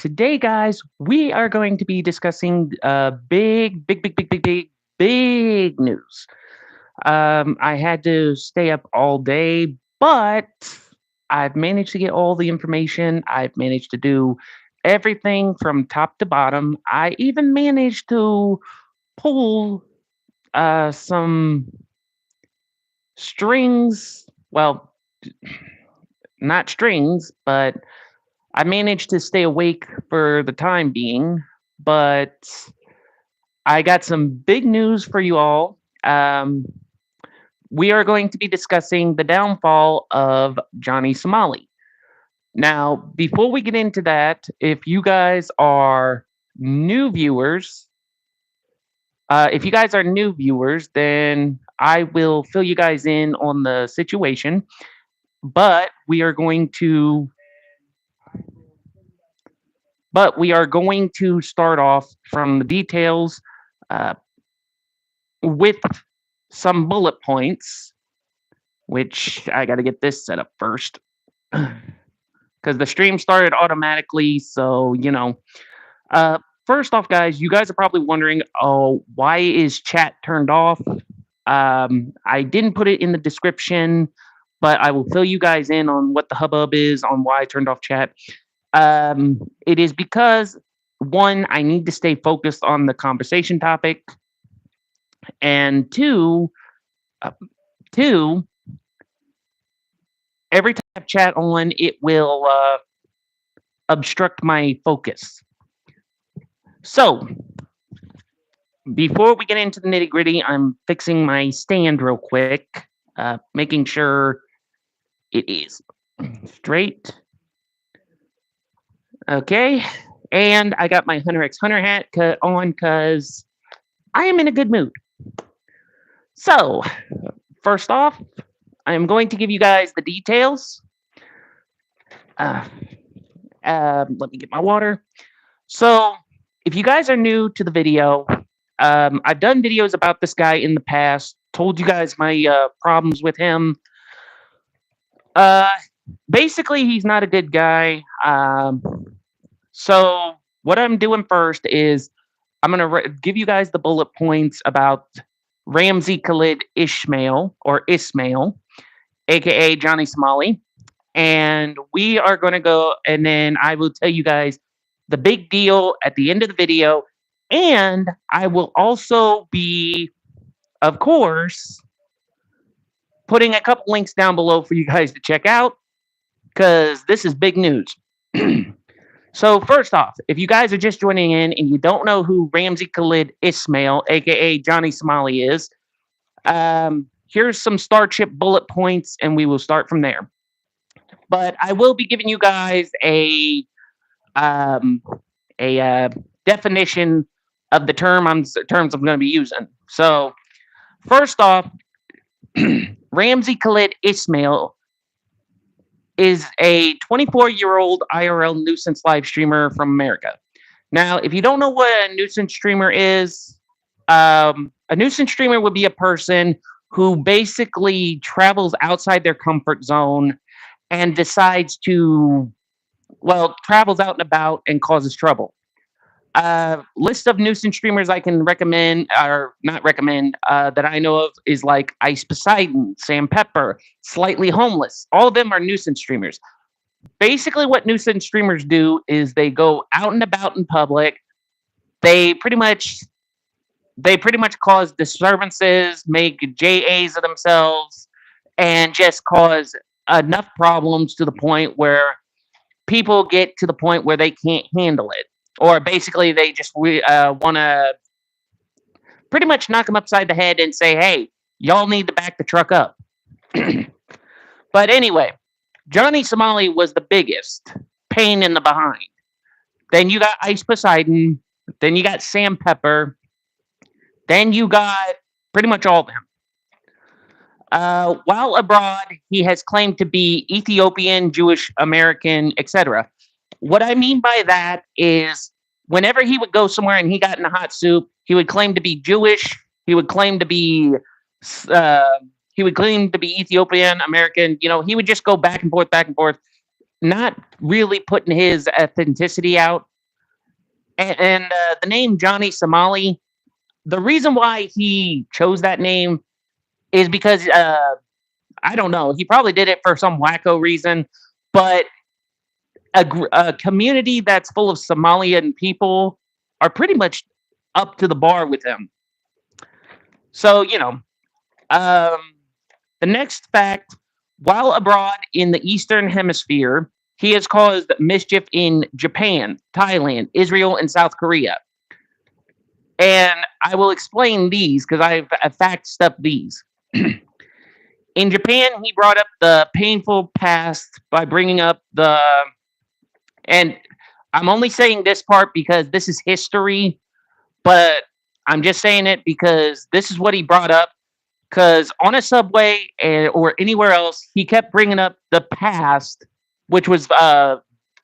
today, guys, we are going to be discussing big news. I had to stay up all day, but I've managed to get all the information. I've managed to do everything from top to bottom. I even managed to pull some strings. Well, not strings, but I managed to stay awake for the time being. But I got some big news for you all. We are going to be discussing the downfall of Johnny Somali. Now, before we get into that, if you guys are new viewers, then I will fill you guys in on the situation. But we are going to start off from the details uh, with some bullet points, which I got to get this set up first because the stream started automatically. So, first off, guys, you guys are probably wondering, oh, why is chat turned off? I didn't put it in the description, but I will fill you guys in on what the hubbub is on why I turned off chat. It is because, one, I need to stay focused on the conversation topic, and two, every time I have chat on, it will obstruct my focus. So, before we get into the nitty gritty, I'm fixing my stand real quick, making sure it is straight. Okay, and I got my Hunter x Hunter hat cut on because I am in a good mood. So, first off, I am going to give you guys the details. Let me get my water. So, if you guys are new to the video, I've done videos about this guy in the past, told you guys my problems with him. Basically, he's not a good guy. So, what I'm doing first is I'm going to give you guys the bullet points about Ramsey Khalid Ismail, aka Johnny Somali. And we are going to go, and then I will tell you guys the big deal at the end of the video. And I will also be, of course, putting a couple links down below for you guys to check out, because this is big news. So first off, if you guys are just joining in and you don't know who Ramsey Khalid Ismail, aka Johnny Somali, is, here's some Starship bullet points, and we will start from there. But I will be giving you guys a definition of the terms I'm going to be using. So first off, Ramsey Khalid Ismail is a 24-year-old IRL nuisance live streamer from America. Now, if you don't know what a nuisance streamer is, a nuisance streamer would be a person who basically travels outside their comfort zone and decides to, travels out and about and causes trouble. List of nuisance streamers I can recommend, or not recommend, that I know of is like Ice Poseidon, Sam Pepper, Slightly Homeless. All of them are nuisance streamers. Basically, what nuisance streamers do is they go out and about in public. They pretty much cause disturbances, make JAs of themselves, and just cause enough problems to the point where people get to the point where they can't handle it. Or basically, they just want to pretty much knock them upside the head and say, hey, y'all need to back the truck up. But anyway, Johnny Somali was the biggest pain in the behind. Then you got Ice Poseidon. Then you got Sam Pepper. Then you got pretty much all of them. While abroad, he has claimed to be Ethiopian, Jewish, American, etc. What I mean by that is whenever he would go somewhere and he got in a hot soup, he would claim to be Jewish. He would claim to be Ethiopian, American. He would just go back and forth, not really putting his authenticity out. And the name Johnny Somali, the reason why he chose that name is because I don't know. He probably did it for some wacko reason, but a community that's full of Somalian people are pretty much up to the bar with him. So, um, the next fact, while abroad in the Eastern Hemisphere, he has caused mischief in Japan, Thailand, Israel, and South Korea. And I will explain these because I've fact stuffed these. In Japan, he brought up the painful past by bringing up and I'm only saying this part because this is history, but I'm just saying it because this is what he brought up. Because on a subway or anywhere else, he kept bringing up the past, which was,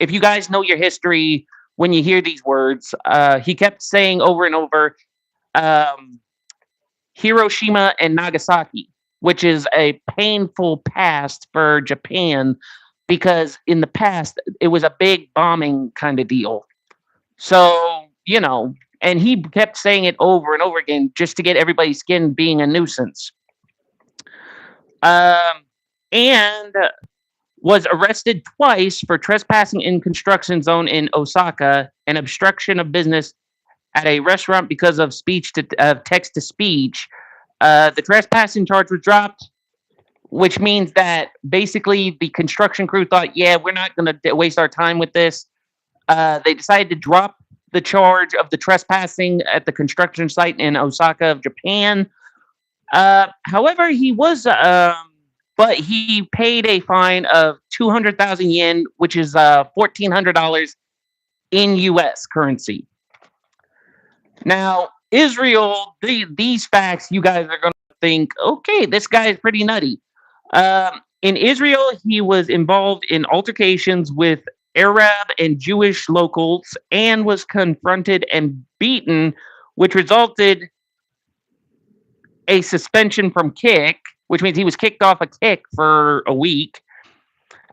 if you guys know your history, when you hear these words, he kept saying over and over, um, Hiroshima and Nagasaki, which is a painful past for Japan because in the past it was a big bombing kind of deal. So, and he kept saying it over and over again just to get everybody's skin being a nuisance. And was arrested twice for trespassing in construction zone in Osaka and obstruction of business at a restaurant because of text to speech. The trespassing charge was dropped, which means that basically the construction crew thought, yeah, we're not going to waste our time with this. They decided to drop the charge of the trespassing at the construction site in Osaka of Japan. However, but he paid a fine of 200,000 yen, which is $1,400 in U.S. currency. Now, Israel, these facts, you guys are going to think, okay, this guy is pretty nutty. In Israel, he was involved in altercations with Arab and Jewish locals and was confronted and beaten, which resulted a suspension from kick, which means he was kicked off a kick for a week.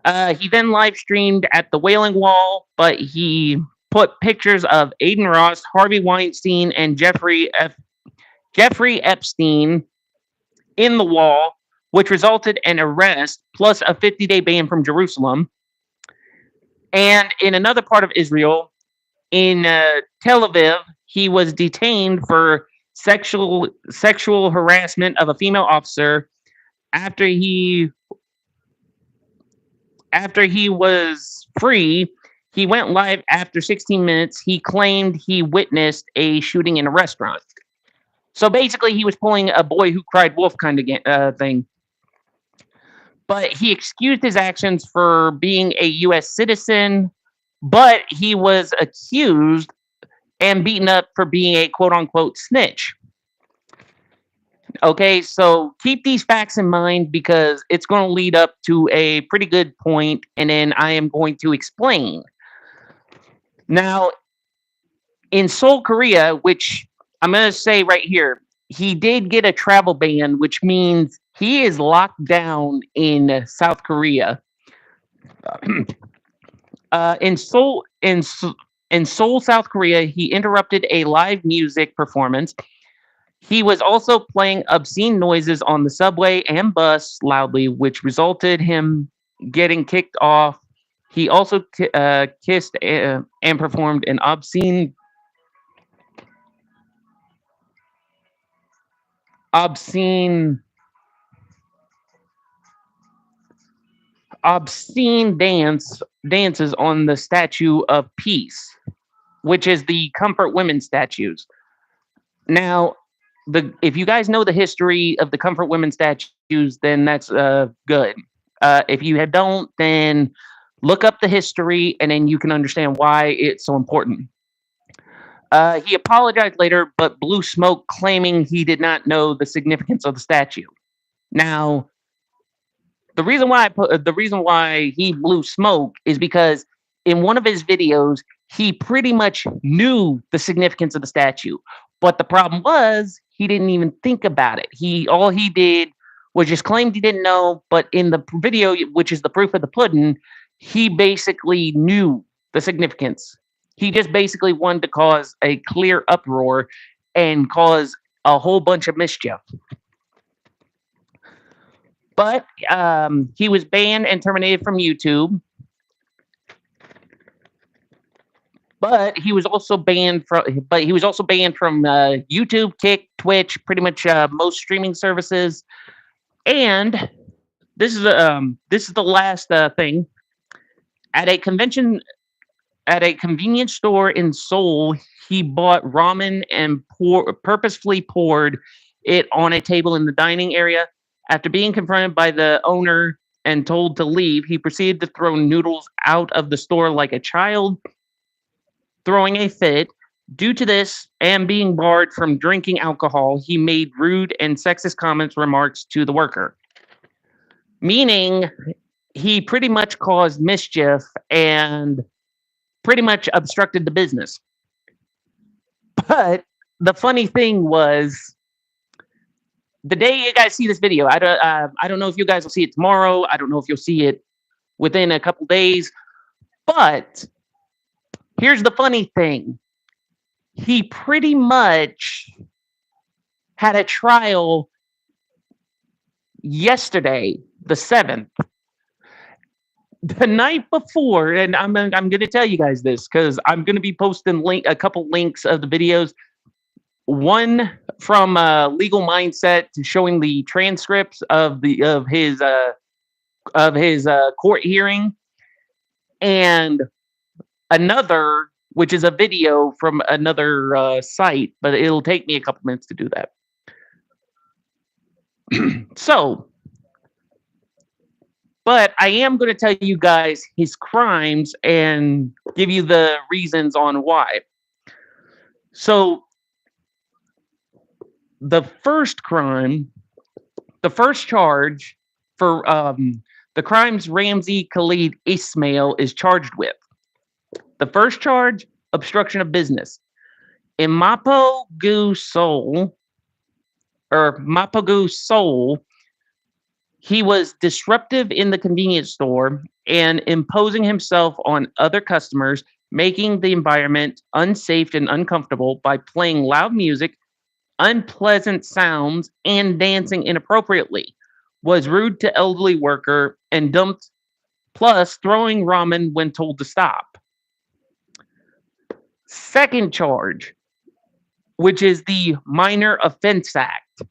He then live streamed at the Wailing Wall, but he put pictures of Aiden Ross, Harvey Weinstein, and Jeffrey Epstein in the wall, which resulted in arrest plus a 50-day ban from Jerusalem. And in another part of Israel, in Tel Aviv, he was detained for sexual harassment of a female officer after he was free. He went live after 16 minutes. He claimed he witnessed a shooting in a restaurant. So basically, he was pulling a boy who cried wolf kind of thing. But he excused his actions for being a U.S. citizen, but he was accused and beaten up for being a quote-unquote snitch. Okay, so keep these facts in mind because it's going to lead up to a pretty good point, and then I am going to explain. Now, in Seoul, Korea, which I'm going to say right here, he did get a travel ban, which means he is locked down in South Korea. In Seoul, South Korea, he interrupted a live music performance. He was also playing obscene noises on the subway and bus loudly, which resulted him getting kicked off. He also kissed and performed an obscene dances on the Statue of Peace, which is the Comfort Women statues. Now, if you guys know the history of the Comfort Women statues, then that's good. If you don't, then look up the history, and then you can understand why it's so important. He apologized later, but blew smoke, claiming he did not know the significance of the statue. Now, the reason why he blew smoke is because in one of his videos, he pretty much knew the significance of the statue. But the problem was he didn't even think about it. All he did was just claimed he didn't know. But in the video, which is the proof of the pudding, he basically knew the significance. He just basically wanted to cause a clear uproar and cause a whole bunch of mischief. But he was banned and terminated from YouTube. But he was also banned from. YouTube, Kick, Twitch, pretty much most streaming services. And this is the last thing. At a convenience store in Seoul, he bought ramen and purposefully poured it on a table in the dining area. After being confronted by the owner and told to leave, he proceeded to throw noodles out of the store like a child throwing a fit. Due to this and being barred from drinking alcohol, he made rude and sexist remarks to the worker. Meaning, he pretty much caused mischief and pretty much obstructed the business. But the funny thing was, the day you guys see this video, I don't know if you guys will see it tomorrow. I don't know if you'll see it within a couple days. But here's the funny thing. He pretty much had a trial yesterday, the 7th. The night before, and I'm going to tell you guys this because I'm going to be posting a couple links of the videos. One from Legal Mindset showing the transcripts of his court hearing, and another which is a video from another site, but it'll take me a couple minutes to do that. So, but I am going to tell you guys his crimes and give you the reasons on why. So, the first crime, the first charge for the crimes Ramzi Khalid Ismail is charged with. The first charge, obstruction of business. In Mapogu, Seoul, he was disruptive in the convenience store and imposing himself on other customers, making the environment unsafe and uncomfortable by playing loud music, unpleasant sounds, and dancing inappropriately. Was rude to elderly worker and dumped, plus throwing ramen when told to stop. Second charge, which is the Minor Offense Act,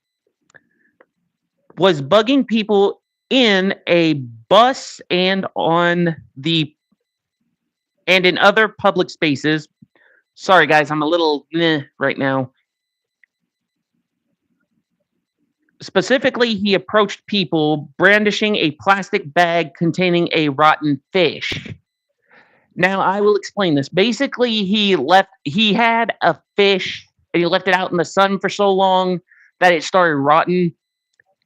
was bugging people in a bus and in other public spaces. Sorry guys, I'm a little right now. Specifically, he approached people brandishing a plastic bag containing a rotten fish. Now, I will explain this. Basically, he had a fish and he left it out in the sun for so long that it started rotting.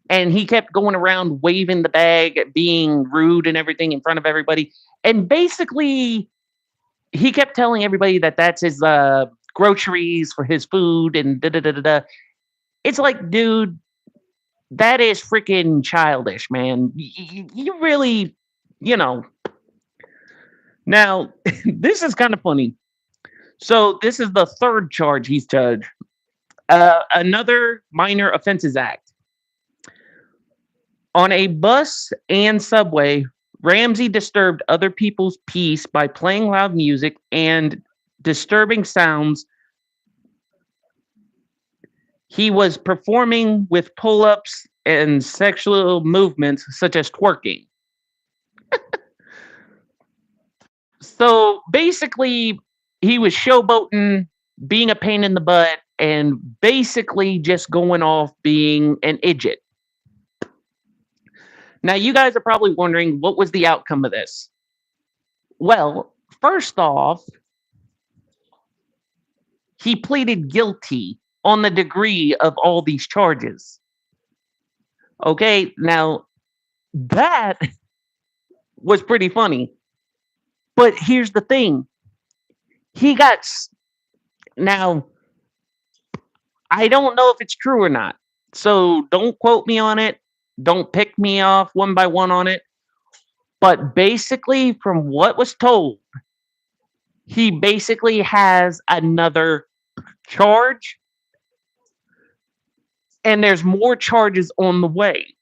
And he kept going around waving the bag, being rude and everything in front of everybody. And basically, he kept telling everybody that that's his groceries for his food and da-da-da-da-da. It's like, dude, that is freaking childish, man. You really, Now, this is kind of funny. So this is the third charge he's charged. Another Minor Offenses Act. On a bus and subway, Ramzi disturbed other people's peace by playing loud music and disturbing sounds. He was performing with pull-ups and sexual movements such as twerking. So basically, he was showboating, being a pain in the butt, and basically just going off being an idiot. Now, you guys are probably wondering, what was the outcome of this? Well, first off, he pleaded guilty on the degree of all these charges. Okay, now, that was pretty funny. But here's the thing. Now, I don't know if it's true or not. So don't quote me on it. Don't pick me off one by one on it. But basically, from what was told, he basically has another charge, and there's more charges on the way.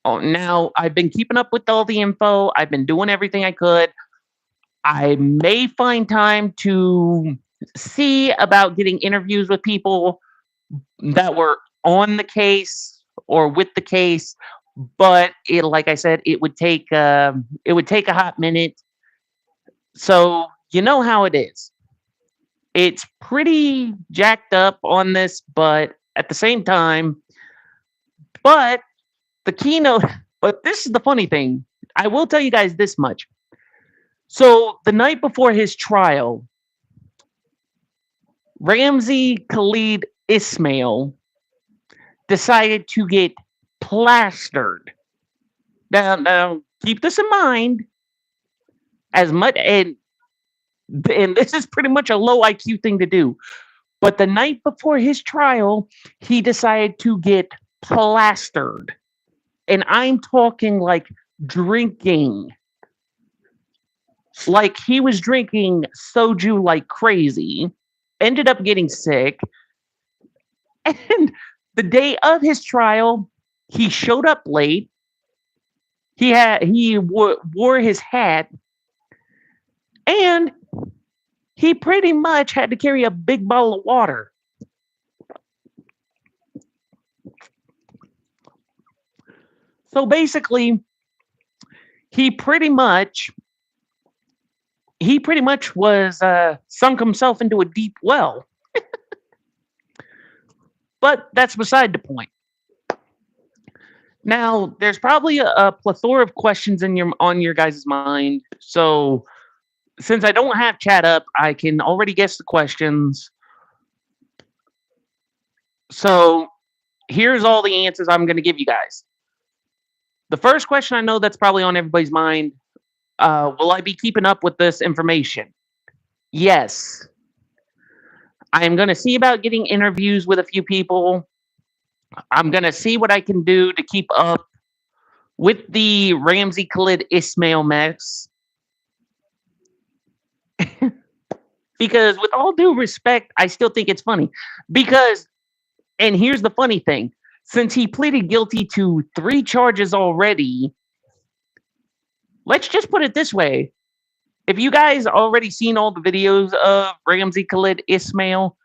Oh, now I've been keeping up with all the info. I've been doing everything I could. I may find time to see about getting interviews with people that were on the case or with the case, but like I said, it would take a hot minute. So you know how it is. It's pretty jacked up on this, but at the same time, but the keynote. But this is the funny thing. I will tell you guys this much. So the night before his trial, Ramsey Khalid Ismail decided to get plastered. Now, keep this in mind. As much and this is pretty much a low IQ thing to do. But the night before his trial, he decided to get plastered, and I'm talking like drinking. Like he was drinking soju like crazy. Ended up getting sick, and the day of his trial, he showed up late. Wore his hat, and he pretty much had to carry a big bottle of water. So basically, he pretty much was sunk himself into a deep well. But that's beside the point. Now, there's probably a plethora of questions on your guys' mind. So, since I don't have chat up, I can already guess the questions. So, here's all the answers I'm going to give you guys. The first question I know that's probably on everybody's mind, will I be keeping up with this information? Yes. I am going to see about getting interviews with a few people. I'm going to see what I can do to keep up with the Ramsey Khalid Ismail mess. Because with all due respect, I still think it's funny. Because, and here's the funny thing, since he pleaded guilty to 3 charges already, let's just put it this way. If you guys already seen all the videos of Ramsey Khalid Ismail,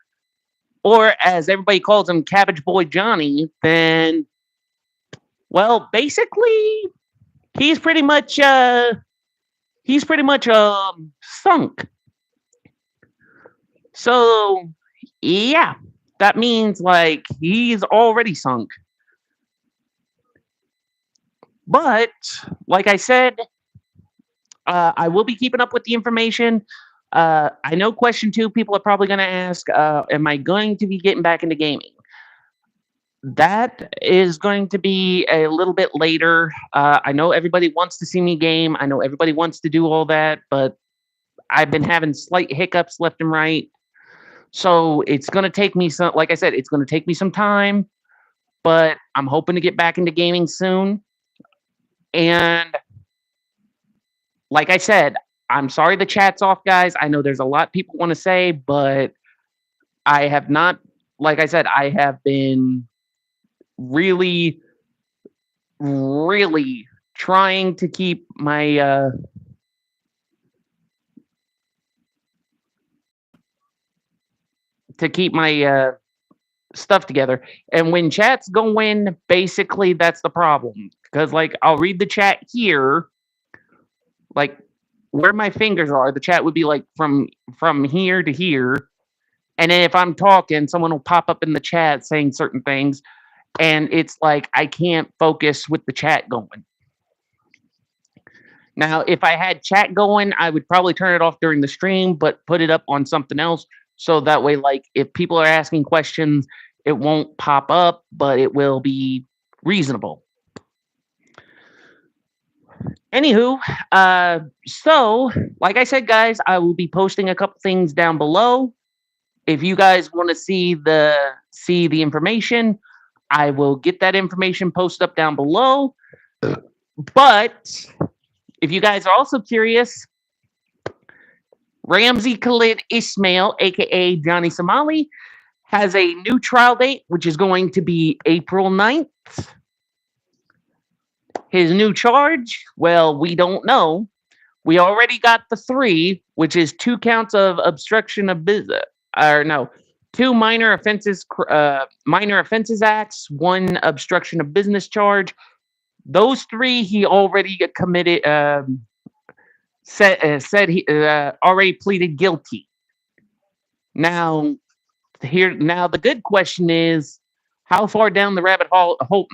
or as everybody calls him, Cabbage Boy Johnny, then, well, basically, he's pretty much sunk. So, yeah, that means like he's already sunk. But like I said, I will be keeping up with the information. I know question 2 people are probably going to ask, am I going to be getting back into gaming? That is going to be a little bit later. I know everybody wants to see me game. I know everybody wants to do all that, but I've been having slight hiccups left and right. So it's going to take me some, like I said, it's going to take me some time, but I'm hoping to get back into gaming soon. And like I said, I'm sorry the chat's off, guys. I know there's a lot people want to say, but I have not, like I said, I have been really, really trying to keep my stuff together. And when chat's going, basically that's the problem. Because like I'll read the chat here, like where my fingers are, the chat would be like from here to here. And then if I'm talking, someone will pop up in the chat saying certain things. And it's like I can't focus with the chat going. Now, if I had chat going, I would probably turn it off during the stream, but put it up on something else. So that way, like, if people are asking questions, it won't pop up, but it will be reasonable. Anywho, so, like I said, guys, I will be posting a couple things down below. If you guys want to see the information, I will get that information posted up down below. But if you guys are also curious, Ramsey Khalid Ismail, aka Johnny Somali, has a new trial date, which is going to be April 9th. His new charge, well, we don't know. We already got the three, which is 2 counts of obstruction of business, or no, two minor offenses acts, one obstruction of business charge. Those three he already committed. Said he already pleaded guilty. Now, now the good question is, how far down the rabbit hole?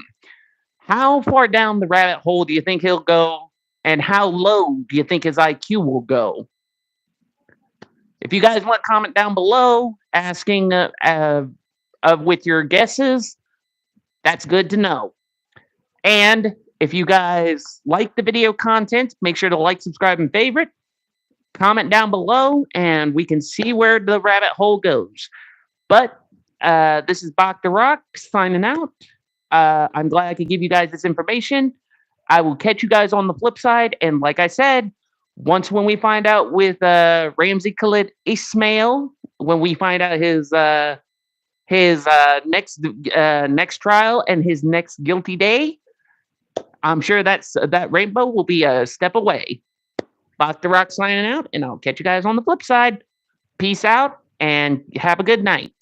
How far down the rabbit hole do you think he'll go, and how low do you think his IQ will go? If you guys want to comment down below, asking with your guesses, that's good to know. And if you guys like the video content, make sure to like, subscribe, and favorite. Comment down below, and we can see where the rabbit hole goes. But this is Bach the Rock signing out. I'm glad I could give you guys this information. I will catch you guys on the flip side. And like I said, when we find out with Ramsey Khalid Ismail, when we find out his next trial and his next guilty day, I'm sure that rainbow will be a step away. Bach the Rock signing out, and I'll catch you guys on the flip side. Peace out, and have a good night.